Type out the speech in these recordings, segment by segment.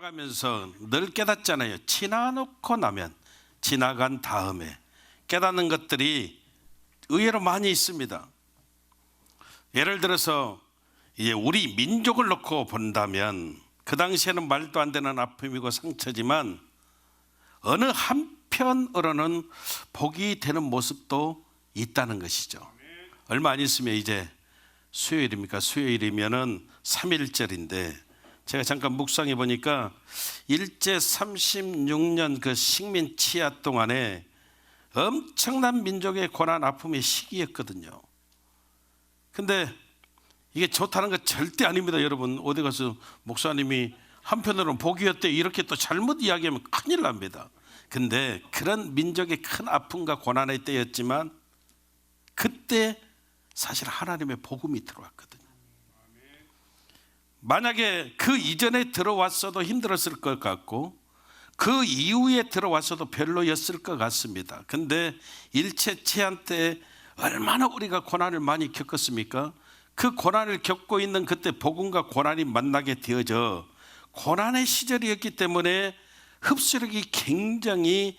지나가면서 늘 깨닫잖아요. 지나놓고 나면, 지나간 다음에 깨닫는 것들이 의외로 많이 있습니다. 예를 들어서 이제 우리 민족을 놓고 본다면 그 당시에는 말도 안 되는 아픔이고 상처지만 어느 한편으로는 복이 되는 모습도 있다는 것이죠. 얼마 안 있으면 이제 수요일입니까? 수요일이면은 3.1절인데 제가 잠깐 묵상해 보니까 일제 36년 그 식민 치하 동안에 엄청난 민족의 고난 아픔의 시기였거든요. 근데 이게 좋다는 거 절대 아닙니다. 여러분, 어디 가서 목사님이 한편으로는 복이었대 이렇게 또 잘못 이야기하면 큰일 납니다. 근데 그런 민족의 큰 아픔과 고난의 때였지만 그때 사실 하나님의 복음이 들어왔거든요. 만약에 그 이전에 들어왔어도 힘들었을 것 같고 그 이후에 들어왔어도 별로였을 것 같습니다. 근데 일제 치한 때 얼마나 우리가 고난을 많이 겪었습니까? 그 고난을 겪고 있는 그때 복음과 고난이 만나게 되어져 고난의 시절이었기 때문에 흡수력이 굉장히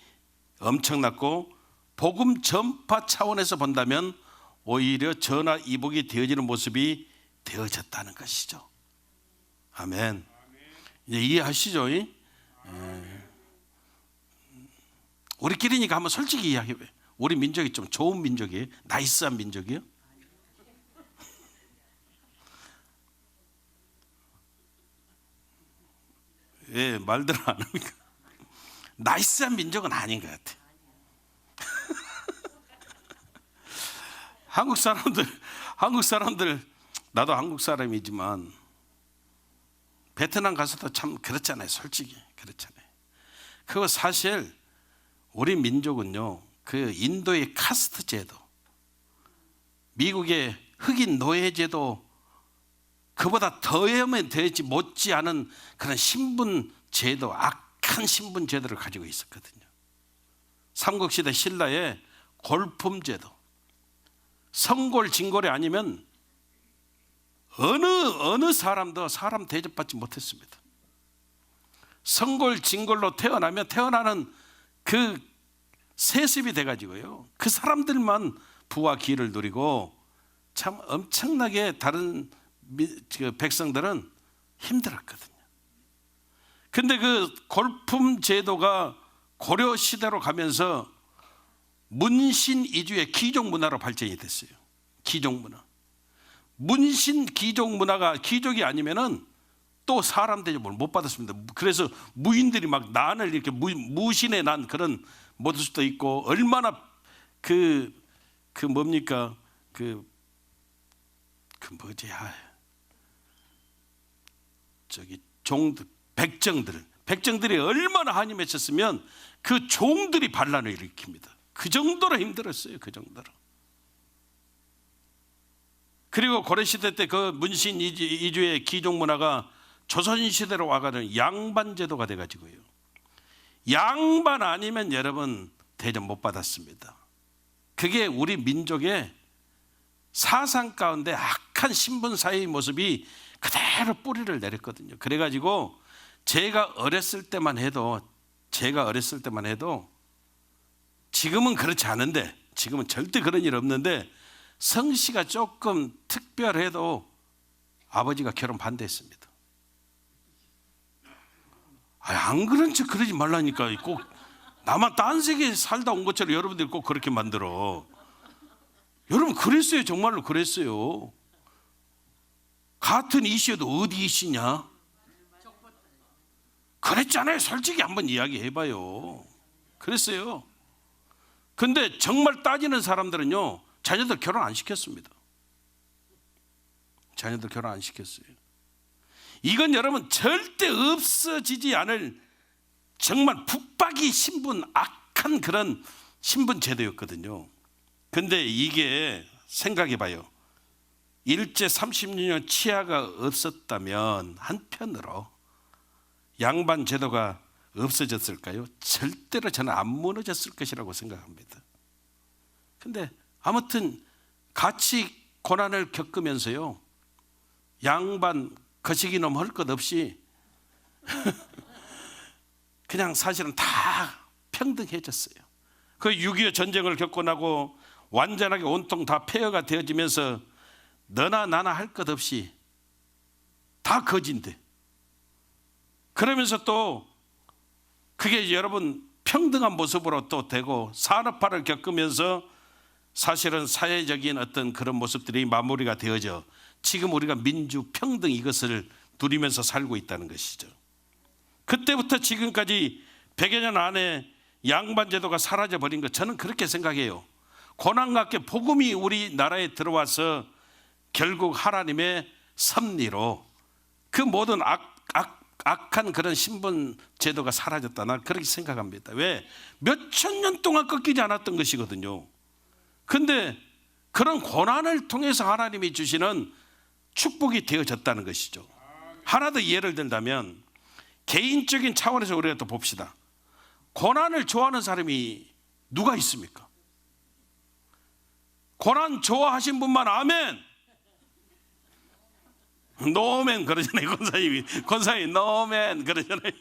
엄청났고 복음 전파 차원에서 본다면 오히려 전화이복이 되어지는 모습이 되어졌다는 것이죠. 아멘. 이제 이해하시죠? 우리끼리니까 한번 솔직히 이야기해. 우리 민족이 좀 좋은 민족이에요? 나이스한 민족이에요? 예, 말들을 안 합니까? 나이스한 민족은 아닌 것 같아요. 한국 사람들 나도 한국 사람이지만 베트남 가서도 참 그렇잖아요. 솔직히 그렇잖아요. 그거 사실 우리 민족은요, 그 인도의 카스트 제도, 미국의 흑인 노예 제도, 그보다 더하면 되지 못지않은 그런 신분 제도, 악한 신분 제도를 가지고 있었거든요. 삼국시대 신라의 골품 제도, 성골 진골이 아니면 어느 사람도 사람 대접받지 못했습니다. 성골 진골로 태어나는 그 세습이 돼가지고요, 그 사람들만 부와 기를 누리고 참 엄청나게 다른 백성들은 힘들었거든요. 근데 그 골품 제도가 고려 시대로 가면서 문신 이주의 귀족 문화로 발전이 됐어요. 귀족 문화. 문신 귀족 문화가 귀족이 아니면은 또 사람 대접을 못 받았습니다. 그래서 무인들이 막 난을 이렇게 무신의 난 그런 모습도 있고, 얼마나 뭡니까 백정들이 얼마나 한이 맺혔으면 그 종들이 반란을 일으킵니다. 그 정도로 힘들었어요. 그 정도로. 그리고 고려시대 때 그 문신 이주의 귀족 문화가 조선시대로 와가지고 양반제도가 돼가지고요, 양반 아니면 여러분 대접 못 받았습니다. 그게 우리 민족의 사상 가운데 악한 신분사회의 모습이 그대로 뿌리를 내렸거든요. 그래가지고 제가 어렸을 때만 해도 지금은 그렇지 않은데, 지금은 절대 그런 일 없는데, 성씨가 조금 특별해도 아버지가 결혼 반대했습니다. 안 그런 척 그러지 말라니까. 꼭 나만 딴 세계에 살다 온 것처럼 여러분들이 꼭 그렇게 만들어. 여러분 그랬어요. 정말로 그랬어요. 같은 이슈에도 어디 이슈냐? 그랬잖아요. 솔직히 한번 이야기해봐요. 그랬어요. 근데 정말 따지는 사람들은요, 자녀들 결혼 안 시켰습니다. 자녀들 결혼 안 시켰어요. 이건 여러분 절대 없어지지 않을 정말 북박이 신분, 악한 그런 신분 제도였거든요. 근데 이게 생각해봐요. 일제 36년 치하가 없었다면 한편으로 양반 제도가 없어졌을까요? 절대로 저는 안 무너졌을 것이라고 생각합니다. 근데 아무튼 같이 고난을 겪으면서요, 양반 거시기놈 할 것 없이 그냥 사실은 다 평등해졌어요. 그 6.25 전쟁을 겪고 나고 완전하게 온통 다 폐허가 되어지면서 너나 나나 할 것 없이 다 거진데, 그러면서 또 그게 여러분 평등한 모습으로 또 되고 산업화를 겪으면서 사실은 사회적인 어떤 그런 모습들이 마무리가 되어져 지금 우리가 민주 평등 이것을 누리면서 살고 있다는 것이죠. 그때부터 지금까지 100여 년 안에 양반제도가 사라져 버린 것, 저는 그렇게 생각해요. 고난과 복음이 우리나라에 들어와서 결국 하나님의 섭리로 그 모든 악한 그런 신분 제도가 사라졌다, 난 그렇게 생각합니다. 왜? 몇천 년 동안 꺾이지 않았던 것이거든요. 근데 그런 고난을 통해서 하나님이 주시는 축복이 되어졌다는 것이죠. 하나 더 예를 들자면 개인적인 차원에서 우리가 또 봅시다. 고난을 좋아하는 사람이 누가 있습니까? 고난 좋아하신 분만 아멘. 노멘 그러잖아요. 권사님이 노멘 그러잖아요.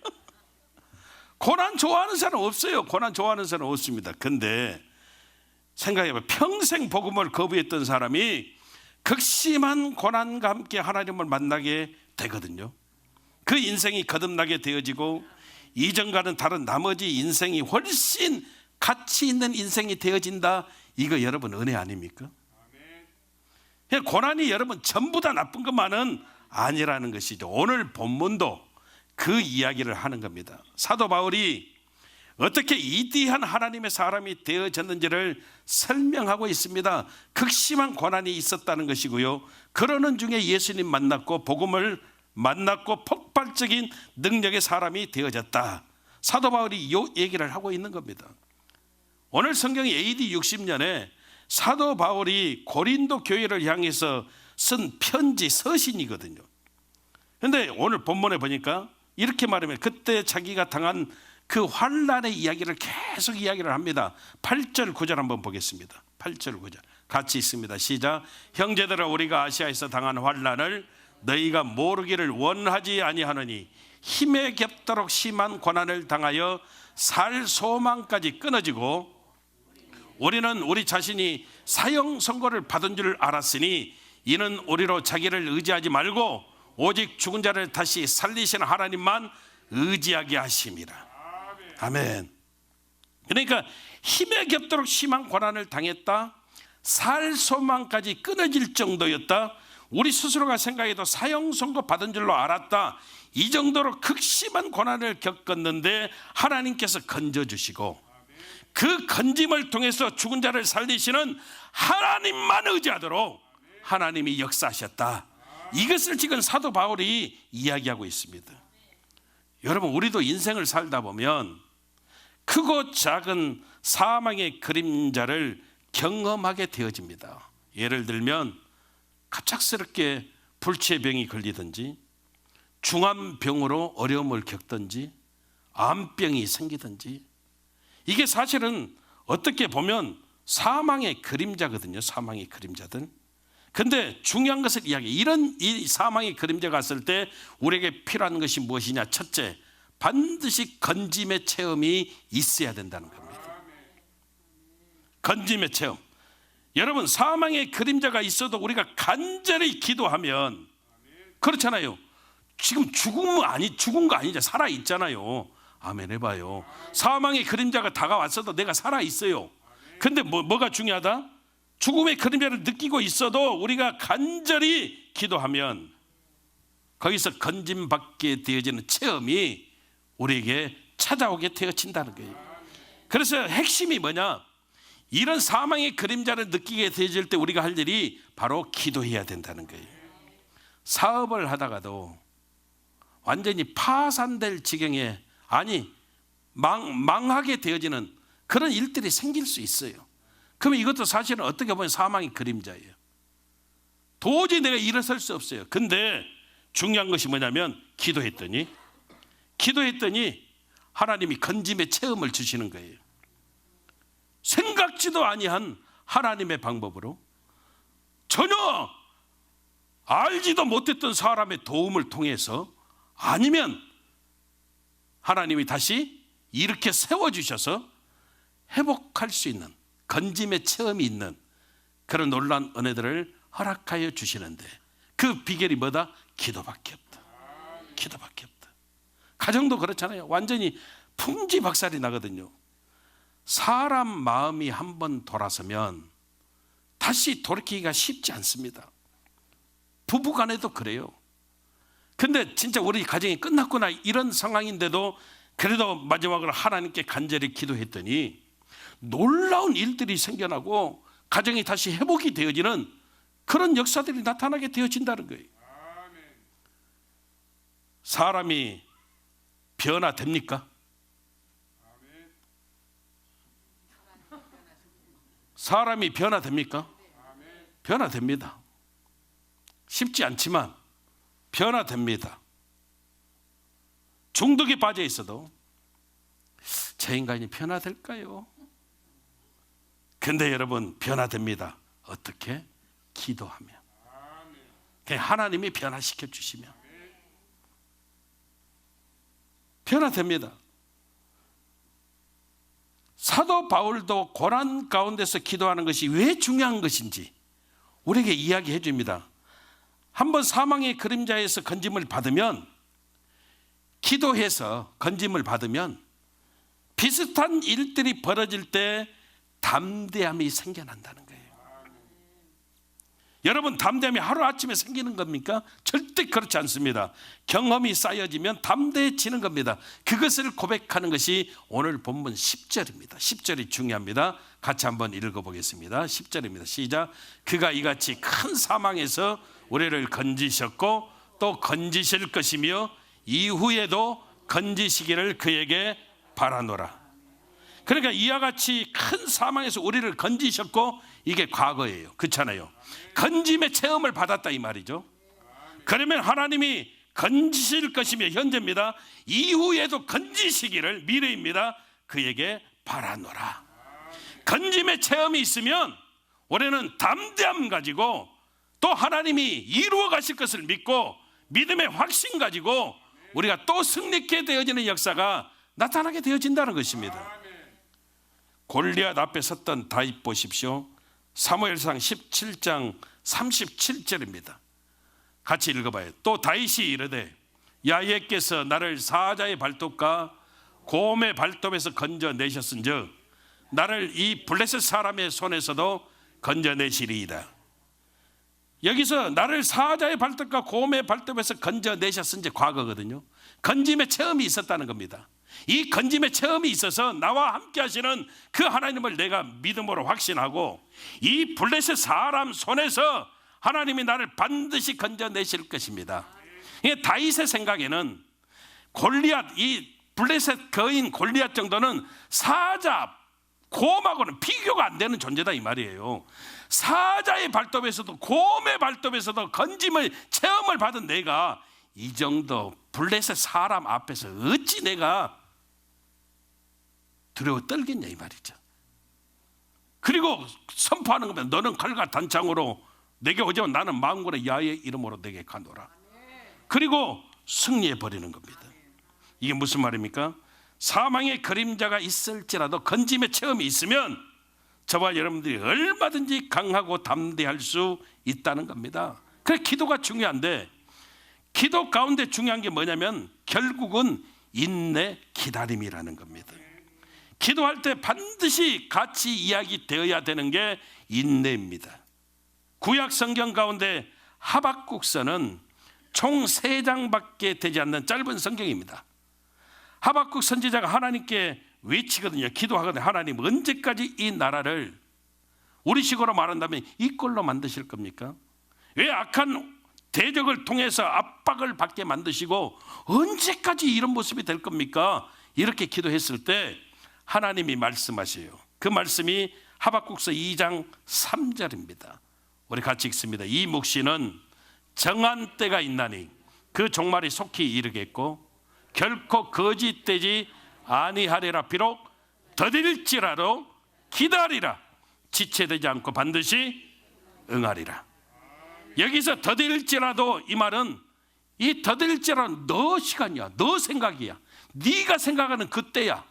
고난 좋아하는 사람 없어요. 고난 좋아하는 사람 없습니다. 근데 생각해봐, 평생 복음을 거부했던 사람이 극심한 고난과 함께 하나님을 만나게 되거든요. 그 인생이 거듭나게 되어지고 이전과는 다른 나머지 인생이 훨씬 가치 있는 인생이 되어진다. 이거 여러분 은혜 아닙니까? 고난이 여러분 전부 다 나쁜 것만은 아니라는 것이죠. 오늘 본문도 그 이야기를 하는 겁니다. 사도 바울이 어떻게 이디한 하나님의 사람이 되어졌는지를 설명하고 있습니다. 극심한 고난이 있었다는 것이고요, 그러는 중에 예수님 만났고 복음을 만났고 폭발적인 능력의 사람이 되어졌다. 사도 바울이 이 얘기를 하고 있는 겁니다. 오늘 성경이 AD 60년에 사도 바울이 고린도 교회를 향해서 쓴 편지, 서신이거든요. 그런데 오늘 본문에 보니까 이렇게 말하면 그때 자기가 당한 그 환난의 이야기를 계속 이야기를 합니다. 8절 9절 한번 보겠습니다. 8절 9절 같이 있습니다. 시작. 형제들아, 우리가 아시아에서 당한 환난을 너희가 모르기를 원하지 아니하노니 힘에 겹도록 심한 고난을 당하여 살 소망까지 끊어지고 우리는 우리 자신이 사형 선고를 받은 줄 알았으니 이는 우리로 자기를 의지하지 말고 오직 죽은 자를 다시 살리시는 하나님만 의지하게 하심이라. 아멘. 그러니까 힘에 겹도록 심한 고난을 당했다, 살 소망까지 끊어질 정도였다, 우리 스스로가 생각해도 사형 선고 받은 줄로 알았다, 이 정도로 극심한 고난을 겪었는데 하나님께서 건져주시고 그 건짐을 통해서 죽은 자를 살리시는 하나님만 의지하도록 하나님이 역사하셨다. 이것을 지금 사도 바울이 이야기하고 있습니다. 여러분, 우리도 인생을 살다 보면 크고 작은 사망의 그림자를 경험하게 되어집니다. 예를 들면 갑작스럽게 불치병이 걸리든지, 중환병으로 어려움을 겪든지, 암병이 생기든지, 이게 사실은 어떻게 보면 사망의 그림자거든요. 사망의 그림자들. 근데 중요한 것을 이런 이 사망의 그림자가 왔을 때 우리에게 필요한 것이 무엇이냐? 첫째, 반드시 건짐의 체험이 있어야 된다는 겁니다. 건짐의 체험. 여러분, 사망의 그림자가 있어도 우리가 간절히 기도하면, 그렇잖아요. 지금 죽은 거 아니죠. 살아 있잖아요. 아멘 해봐요. 사망의 그림자가 다가왔어도 내가 살아 있어요. 근데 뭐가 중요하다? 죽음의 그림자를 느끼고 있어도 우리가 간절히 기도하면 거기서 건짐받게 되어지는 체험이 우리에게 찾아오게 되어진다는 거예요. 그래서 핵심이 뭐냐? 이런 사망의 그림자를 느끼게 되어질 때 우리가 할 일이 바로 기도해야 된다는 거예요. 사업을 하다가도 완전히 파산될 지경에, 아니 망하게 되어지는 그런 일들이 생길 수 있어요. 그러면 이것도 사실은 어떻게 보면 사망의 그림자예요. 도저히 내가 일어설 수 없어요. 근데 중요한 것이 뭐냐면 기도했더니 하나님이 건짐의 체험을 주시는 거예요. 생각지도 아니한 하나님의 방법으로, 전혀 알지도 못했던 사람의 도움을 통해서, 아니면 하나님이 다시 이렇게 세워주셔서 회복할 수 있는, 건짐의 체험이 있는 그런 놀라운 은혜들을 허락하여 주시는데, 그 비결이 뭐다? 기도밖에 없다. 기도밖에 없다. 가정도 그렇잖아요. 완전히 풍지박살이 나거든요. 사람 마음이 한번 돌아서면 다시 돌이키기가 쉽지 않습니다. 부부간에도 그래요. 근데 진짜 우리 가정이 끝났구나 이런 상황인데도 그래도 마지막으로 하나님께 간절히 기도했더니 놀라운 일들이 생겨나고 가정이 다시 회복이 되어지는 그런 역사들이 나타나게 되어진다는 거예요. 사람이 변화됩니까? 사람이 변화됩니까? 변화됩니다. 쉽지 않지만 변화됩니다. 중독에 빠져 있어도 저 인간이 변화될까요? 근데 여러분, 변화됩니다. 어떻게? 기도하면. 하나님이 변화시켜 주시면 변화됩니다. 사도 바울도 고난 가운데서 기도하는 것이 왜 중요한 것인지 우리에게 이야기해 줍니다. 한번 사망의 그림자에서 건짐을 받으면, 기도해서 건짐을 받으면 비슷한 일들이 벌어질 때 담대함이 생겨난다는 거예요. 여러분, 담대함이 하루아침에 생기는 겁니까? 절대 그렇지 않습니다. 경험이 쌓여지면 담대해지는 겁니다. 그것을 고백하는 것이 오늘 본문 10절입니다. 10절이 중요합니다. 같이 한번 읽어보겠습니다. 10절입니다. 시작. 그가 이같이 큰 사망에서 우리를 건지셨고 또 건지실 것이며 이후에도 건지시기를 그에게 바라노라. 그러니까 이와 같이 큰 사망에서 우리를 건지셨고, 이게 과거예요. 그렇잖아요. 건짐의 체험을 받았다 이 말이죠. 그러면 하나님이 건지실 것이며 현재입니다. 이후에도 건지시기를, 미래입니다, 그에게 바라노라. 건짐의 체험이 있으면 우리는 담대함 가지고 또 하나님이 이루어 가실 것을 믿고 믿음의 확신 가지고 우리가 또 승리케 되어지는 역사가 나타나게 되어진다는 것입니다. 골리앗 앞에 섰던 다윗 보십시오. 사무엘상 17장 37절입니다. 같이 읽어봐요. 또 다윗이 이르되 야훼께서 나를 사자의 발톱과 곰의 발톱에서 건져내셨은즉 나를 이 블레셋 사람의 손에서도 건져내시리이다. 여기서 나를 사자의 발톱과 곰의 발톱에서 건져내셨은지 과거거든요. 건짐의 체험이 있었다는 겁니다. 이 건짐의 체험이 있어서 나와 함께 하시는 그 하나님을 내가 믿음으로 확신하고 이 블레셋 사람 손에서 하나님이 나를 반드시 건져내실 것입니다. 다윗의 생각에는 골리앗, 이 블레셋 거인 골리앗 정도는 사자, 곰하고는 비교가 안 되는 존재다 이 말이에요. 사자의 발톱에서도 곰의 발톱에서도 건짐을 체험을 받은 내가 이 정도 블레셋 사람 앞에서 어찌 내가 두려워 떨겠냐 이 말이죠. 그리고 선포하는 겁니다. 너는 칼과 단창으로 내게 오지만 나는 만군의 야훼의 이름으로 내게 가노라. 그리고 승리해 버리는 겁니다. 이게 무슨 말입니까? 사망의 그림자가 있을지라도 건짐의 체험이 있으면 저와 여러분들이 얼마든지 강하고 담대할 수 있다는 겁니다. 그래서 기도가 중요한데, 기도 가운데 중요한 게 뭐냐면 결국은 인내, 기다림이라는 겁니다. 기도할 때 반드시 같이 이야기되어야 되는 게 인내입니다. 구약 성경 가운데 하박국서는 총 3장밖에 되지 않는 짧은 성경입니다. 하박국 선지자가 하나님께 외치거든요. 기도하거든요. 하나님, 언제까지 이 나라를, 우리식으로 말한다면 이 꼴로 만드실 겁니까? 왜 악한 대적을 통해서 압박을 받게 만드시고 언제까지 이런 모습이 될 겁니까? 이렇게 기도했을 때 하나님이 말씀하세요. 그 말씀이 하박국서 2장 3절입니다. 우리 같이 읽습니다. 이 묵시는 정한 때가 있나니 그 종말이 속히 이르겠고 결코 거짓되지 아니하리라. 비록 더딜지라도 기다리라. 지체되지 않고 반드시 응하리라. 여기서 더딜지라도, 이 말은 이 더딜지라도 너 시간이야, 너 생각이야, 네가 생각하는 그때야.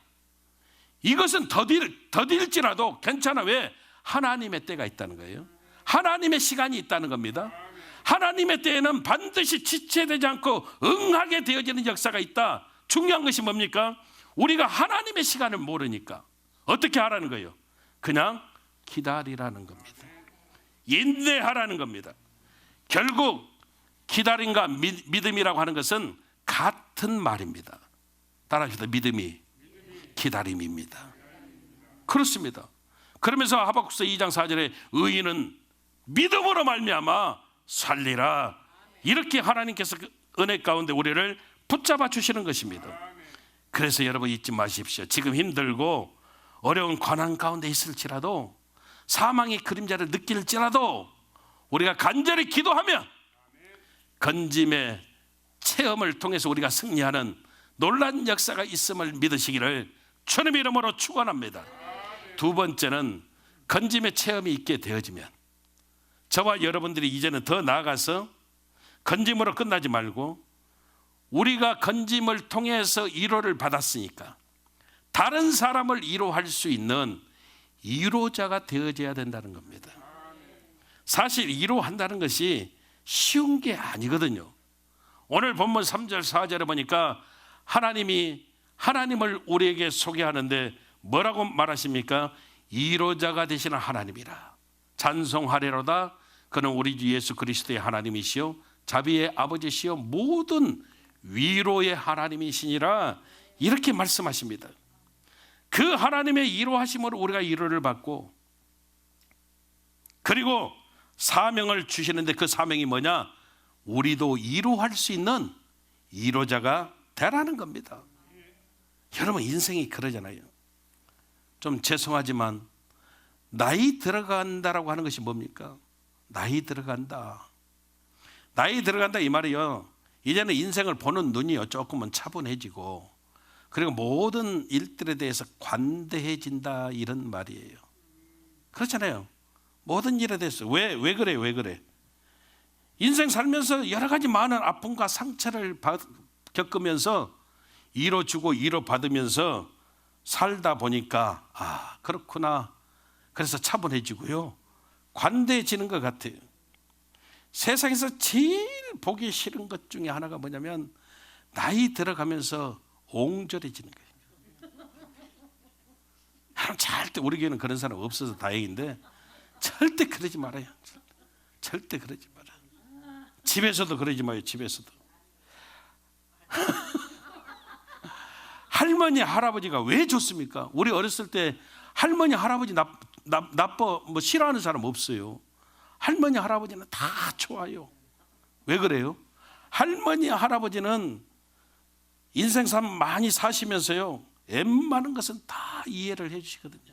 이것은 더딜지라도 괜찮아. 왜? 하나님의 때가 있다는 거예요. 하나님의 시간이 있다는 겁니다. 하나님의 때에는 반드시 지체되지 않고 응하게 되어지는 역사가 있다. 중요한 것이 뭡니까? 우리가 하나님의 시간을 모르니까 어떻게 하라는 거예요? 그냥 기다리라는 겁니다. 인내하라는 겁니다. 결국 기다림과 믿음이라고 하는 것은 같은 말입니다. 따라합시다. 믿음이 기다림입니다. 그렇습니다. 그러면서 하박국서 2장 4절에 의인은 믿음으로 말미암아 살리라. 이렇게 하나님께서 그 은혜 가운데 우리를 붙잡아 주시는 것입니다. 그래서 여러분 잊지 마십시오. 지금 힘들고 어려운 고난 가운데 있을지라도, 사망의 그림자를 느낄지라도 우리가 간절히 기도하면 건짐의 체험을 통해서 우리가 승리하는 놀라운 역사가 있음을 믿으시기를 주님의 이름으로 축원합니다. 두 번째는 건짐의 체험이 있게 되어지면 저와 여러분들이 이제는 더 나아가서 건짐으로 끝나지 말고 우리가 건짐을 통해서 위로를 받았으니까 다른 사람을 위로할 수 있는 위로자가 되어져야 된다는 겁니다. 사실 위로한다는 것이 쉬운 게 아니거든요. 오늘 본문 3절 4절에 보니까 하나님을 우리에게 소개하는데 뭐라고 말하십니까? 위로자가 되시는 하나님이라. 찬송하리로다. 그는 우리 주 예수 그리스도의 하나님이시요 자비의 아버지시요 모든 위로의 하나님이시니라. 이렇게 말씀하십니다. 그 하나님의 위로하심으로 우리가 위로를 받고, 그리고 사명을 주시는데 그 사명이 뭐냐? 우리도 위로할 수 있는 위로자가 되라는 겁니다. 여러분 인생이 그러잖아요. 좀 죄송하지만 나이 들어간다라고 하는 것이 뭡니까? 나이 들어간다. 나이 들어간다 이 말이요, 이제는 인생을 보는 눈이 조금은 차분해지고 그리고 모든 일들에 대해서 관대해진다, 이런 말이에요. 그렇잖아요. 모든 일에 대해서 왜 그래? 인생 살면서 여러 가지 많은 아픔과 상처를 겪으면서 위로주고 위로받으면서 살다 보니까 그렇구나. 그래서 차분해지고요, 관대해지는 것 같아요. 세상에서 제일 보기 싫은 것 중에 하나가 뭐냐면 나이 들어가면서 옹졸해지는 거예요. 절대 우리 교회는 그런 사람 없어서 다행인데 절대 그러지 말아요. 절대 그러지 말아요. 집에서도 그러지 마요. 집에서도. 할머니 할아버지가 왜 좋습니까? 우리 어렸을 때 할머니 할아버지 나빠 뭐 싫어하는 사람 없어요. 할머니 할아버지는 다 좋아요. 왜 그래요? 할머니 할아버지는 인생 삶 많이 사시면서요, 웬만한 것은 다 이해를 해주시거든요.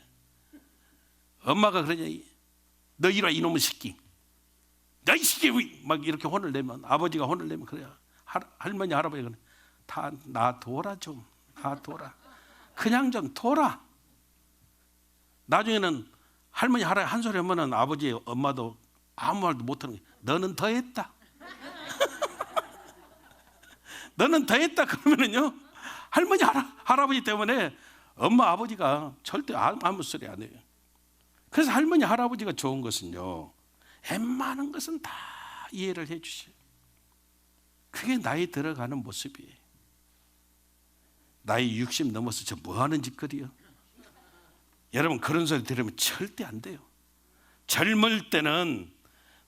엄마가 그러냐, 너 이리 와 이놈의 새끼, 너 이 새끼, 막 이렇게 혼을 내면, 아버지가 혼을 내면 그래요. 할머니 할아버지가 다 놔둬라, 좀 놔둬라, 그냥 좀 둬라. 나중에는 할머니 할아버지 한 소리 하면은 아버지 엄마도 아무 말도 못하는 거예요. 너는 더 했다. 너는 더 했다 그러면은요, 할머니 할아버지 때문에 엄마 아버지가 절대 아무 소리 안 해요. 그래서 할머니 할아버지가 좋은 것은요, 웬만한 것은 다 이해를 해 주셔요. 그게 나이 들어가는 모습이에요. 나이 60 넘어서 저 뭐 하는 짓거리요? 여러분 그런 소리 들으면 절대 안 돼요. 젊을 때는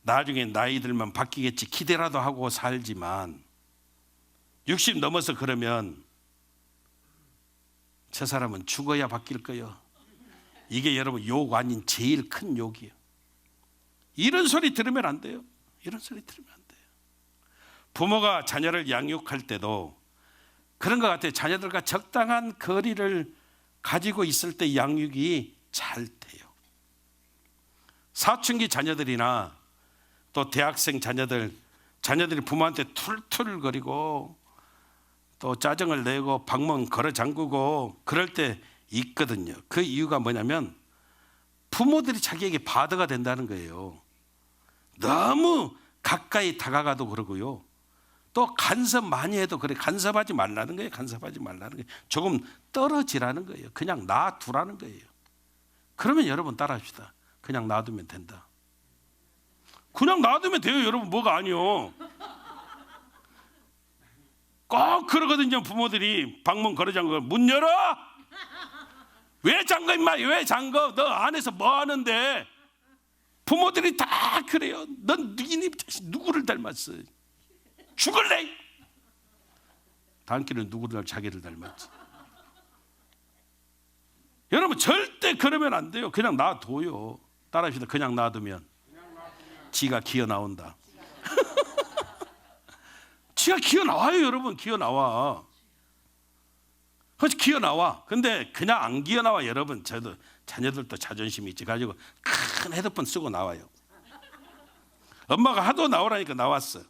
나중에 나이 들면 바뀌겠지 기대라도 하고 살지만 60 넘어서 그러면 저 사람은 죽어야 바뀔 거예요. 이게 여러분 욕 아닌 제일 큰 욕이에요. 이런 소리 들으면 안 돼요. 이런 소리 들으면 안 돼요. 부모가 자녀를 양육할 때도 그런 것 같아요. 자녀들과 적당한 거리를 가지고 있을 때 양육이 잘 돼요. 사춘기 자녀들이나 또 대학생 자녀들이 부모한테 툴툴거리고 또 짜증을 내고 방문 걸어 잠그고 그럴 때 있거든요. 그 이유가 뭐냐면 부모들이 자기에게 바드가 된다는 거예요. 너무 가까이 다가가도 그러고요, 또 간섭 많이 해도 그래. 간섭하지 말라는 거예요. 간섭하지 말라는 거예요. 조금 떨어지라는 거예요. 그냥 놔두라는 거예요. 그러면 여러분 따라합시다. 그냥 놔두면 된다. 그냥 놔두면 돼요. 여러분 뭐가 아니요. 꼭 그러거든요. 부모들이 방문 걸어 잠궈. 문 열어. 왜 잠궈 임마. 왜 잠궈. 너 안에서 뭐 하는데. 부모들이 다 그래요. 넌 니네 자식 누구를 닮았어. 죽을래. 단끼는 누구를 자기를 닮았지. 여러분 절대 그러면 안 돼요. 그냥 놔둬요. 따라합시다. 그냥 놔두면 지가 기어 나온다. 지가 기어 나와요. 여러분 기어 나와. 그래서 기어 나와. 근데 그냥 안 기어 나와. 여러분 저도 자녀들도 자존심이 있지 가지고 큰 헤드폰 쓰고 나와요. 엄마가 하도 나오라니까 나왔어.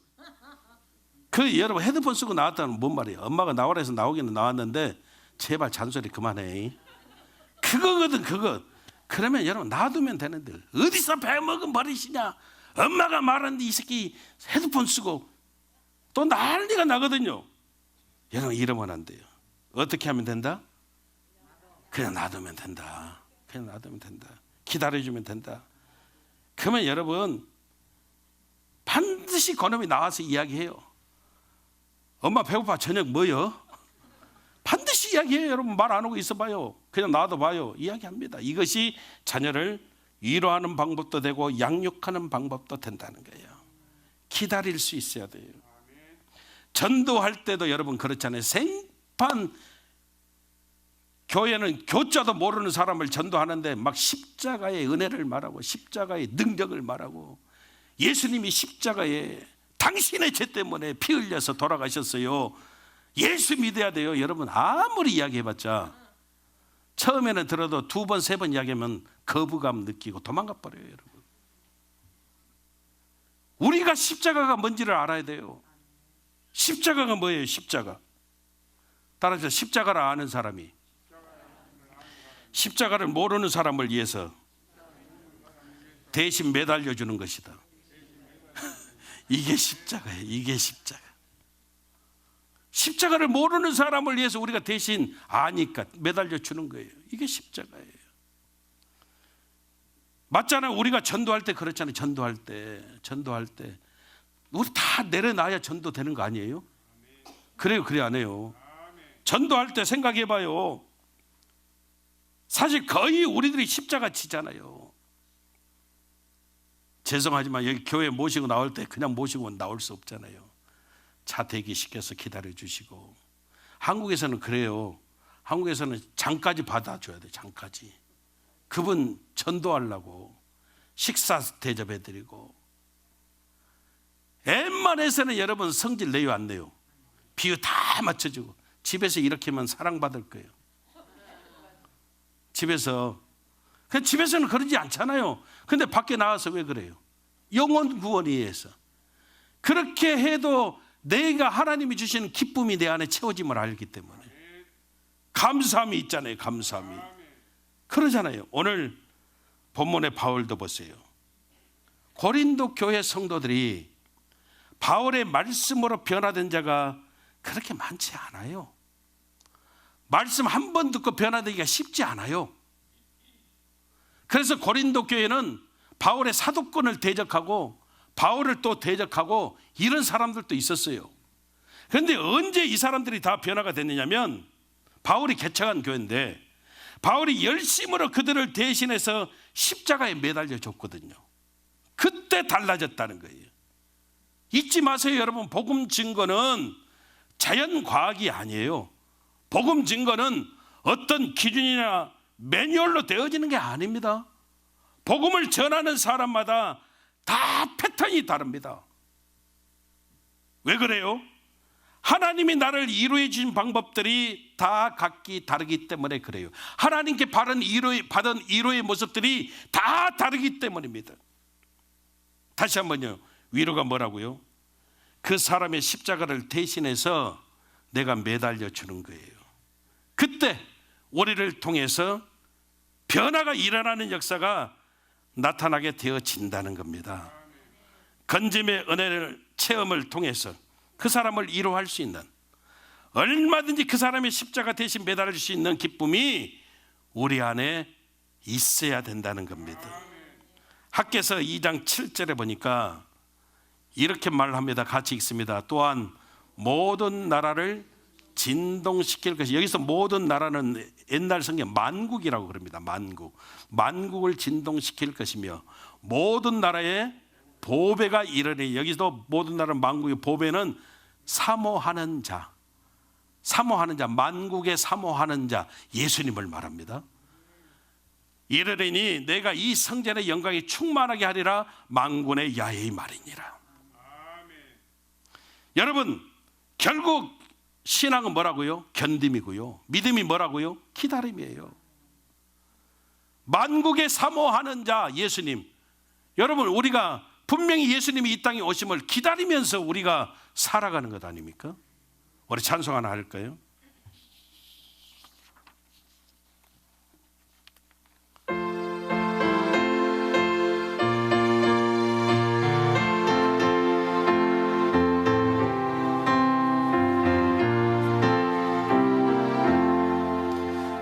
그 여러분 헤드폰 쓰고 나왔다는 뭔 말이에요? 엄마가 나오라 해서 나오기는 나왔는데 제발 잔소리 그만해. 그거거든 그거. 그러면 여러분 놔두면 되는데 어디서 배먹은 버릇이냐. 엄마가 말하는데 이 새끼 헤드폰 쓰고 또 난리가 나거든요. 여러분 이러면 안 돼요. 어떻게 하면 된다? 그냥 놔두면 된다. 그냥 놔두면 된다. 기다려주면 된다. 그러면 여러분 반드시 그놈이 나와서 이야기해요. 엄마 배고파. 저녁 뭐요? 반드시 이야기해요. 여러분 말 안 하고 있어봐요. 그냥 놔둬봐요. 이야기합니다. 이것이 자녀를 위로하는 방법도 되고 양육하는 방법도 된다는 거예요. 기다릴 수 있어야 돼요. 전도할 때도 여러분 그렇잖아요. 생판 교회는 교자도 모르는 사람을 전도하는데 막 십자가의 은혜를 말하고 십자가의 능력을 말하고 예수님이 십자가에 당신의 죄 때문에 피 흘려서 돌아가셨어요. 예수 믿어야 돼요. 여러분 아무리 이야기해봤자 처음에는 들어도 두 번, 세 번 이야기하면 거부감 느끼고 도망가 버려요. 여러분 우리가 십자가가 뭔지를 알아야 돼요. 십자가가 뭐예요? 십자가 따라서 십자가를 아는 사람이 십자가를 모르는 사람을 위해서 대신 매달려 주는 것이다. 이게 십자가예요. 이게 십자가. 십자가를 모르는 사람을 위해서 우리가 대신 아니까 매달려 주는 거예요. 이게 십자가예요. 맞잖아요. 우리가 전도할 때 그렇잖아요. 전도할 때 우리 다 내려놔야 전도되는 거 아니에요? 그래요? 그래 안 해요? 전도할 때 생각해봐요. 사실 거의 우리들이 십자가 지잖아요. 죄송하지만 여기 교회 모시고 나올 때 그냥 모시고 나올 수 없잖아요. 차 대기시켜서 기다려주시고. 한국에서는 그래요. 한국에서는 장까지 받아줘야 돼요. 장까지. 그분 전도하려고 식사 대접해드리고. 웬만해서는 여러분 성질 내요 안 내요? 비유 다 맞춰주고. 집에서 이렇게 하면 사랑받을 거예요. 집에서는 그러지 않잖아요. 근데 밖에 나와서 왜 그래요? 영혼 구원이 위해서. 그렇게 해도 내가 하나님이 주시는 기쁨이 내 안에 채워짐을 알기 때문에 감사함이 있잖아요. 감사함이. 그러잖아요. 오늘 본문의 바울도 보세요. 고린도 교회 성도들이 바울의 말씀으로 변화된 자가 그렇게 많지 않아요. 말씀 한 번 듣고 변화되기가 쉽지 않아요. 그래서 고린도 교회는 바울의 사도권을 대적하고 바울을 또 대적하고 이런 사람들도 있었어요. 그런데 언제 이 사람들이 다 변화가 됐느냐면 바울이 개척한 교회인데 바울이 열심으로 그들을 대신해서 십자가에 매달려 줬거든요. 그때 달라졌다는 거예요. 잊지 마세요. 여러분 복음 증거는 자연과학이 아니에요. 복음 증거는 어떤 기준이나 매뉴얼로 되어지는 게 아닙니다. 복음을 전하는 사람마다 다 패턴이 다릅니다. 왜 그래요? 하나님이 나를 위로해 주신 방법들이 다 각기 다르기 때문에 그래요. 하나님께 받은 위로의 모습들이 다 다르기 때문입니다. 다시 한번요. 위로가 뭐라고요? 그 사람의 십자가를 대신해서 내가 매달려 주는 거예요. 그때 우리를 통해서 변화가 일어나는 역사가 나타나게 되어진다는 겁니다. 건짐의 은혜를 체험을 통해서 그 사람을 위로할 수 있는, 얼마든지 그 사람의 십자가 대신 매달릴 수 있는 기쁨이 우리 안에 있어야 된다는 겁니다. 학개서 2장 7절에 보니까 이렇게 말합니다. 같이 읽습니다. 또한 모든 나라를 진동시킬 것이, 여기서 모든 나라는 옛날 성경 만국이라고 그럽니다. 만국을 진동시킬 것이며 모든 나라에 보배가 이르니, 여기서 모든 나라 만국의 보배는 사모하는 자, 만국에 사모하는 자, 예수님을 말합니다. 이르리니 내가 이 성전의 영광이 충만하게 하리라. 만군의 야훼의 말이니라. 여러분, 결국 신앙은 뭐라고요? 견딤이고요. 믿음이 뭐라고요? 기다림이에요. 만국에 사모하는 자, 예수님. 여러분, 우리가 분명히 예수님이 이 땅에 오심을 기다리면서 우리가 살아가는 것 아닙니까? 우리 찬송 하나 할까요?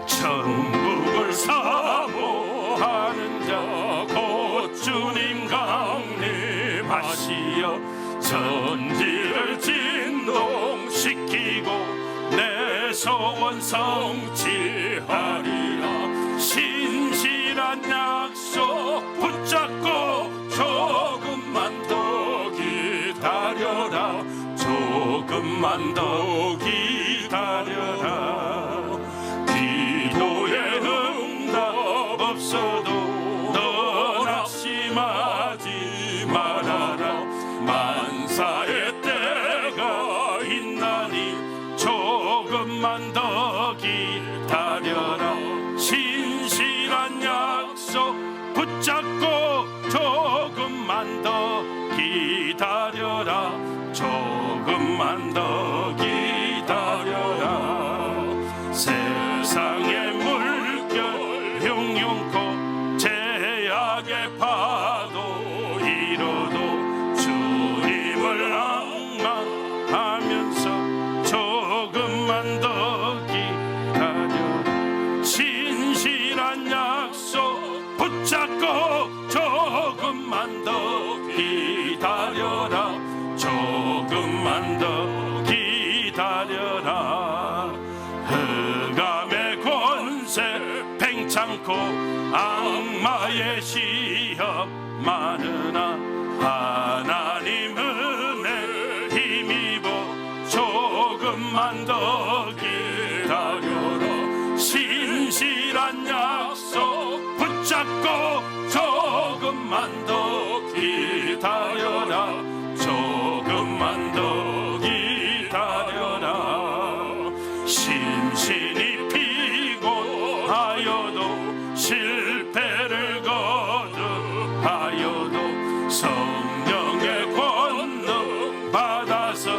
천국을 사모하는 자 곧 주님 강림하시어 천지를 진동시키고 내 소원 성취하리라. 신실한 약속 붙잡고 조금만 더 기다려라. 조금만 더 기다려라. 기도에 응답 없어도 너 낙심하지 말아라. 만사의 때가 있나니 조금만 더 기다려라. 신실한 약속 붙잡고 조금만 더 기다려라. 조금만 더 기다려라. 세상의 물결 흉흉코 제약의 파도 이뤄도 주님을 앙망하면서 조금만 더 기다려라. 신실한 약속 붙잡고 조금만 더 기다려라. 조금만 더 기다려라. 흑암의 권세 팽창코 악마의 시험 많으나 하나님 은혜 힘입어 조금만 더 기다려라. 신실한 약속 붙잡고 조금만 더 기다려라. 조금만 더 기다려라. 심신이 피곤하여도 실패를 거듭하여도 성령의 권능 받아서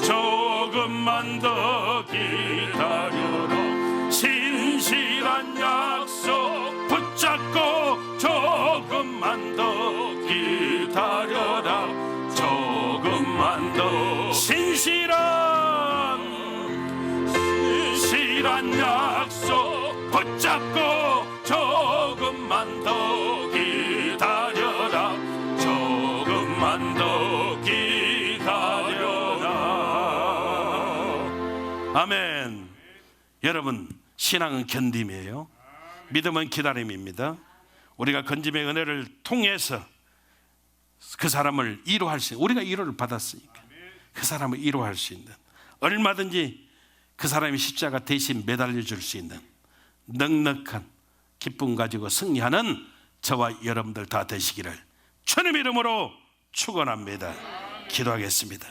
조금만 더 기다려라. 신실한 약속 붙잡고 조금만 더 기다려라. 조금만 더 신실한 약속 붙잡고 조금만 더 기다려라. 조금만 더 기다려라. 아멘. 여러분, 신앙은 견딤이에요. 믿음은 기다림입니다. 우리가 건짐의 은혜를 통해서 그 사람을 위로할 수 있는, 우리가 위로를 받았으니까 그 사람을 위로할 수 있는, 얼마든지 그 사람이 십자가 대신 매달려 줄 수 있는 넉넉한 기쁨 가지고 승리하는 저와 여러분들 다 되시기를 주님 이름으로 축원합니다. 기도하겠습니다.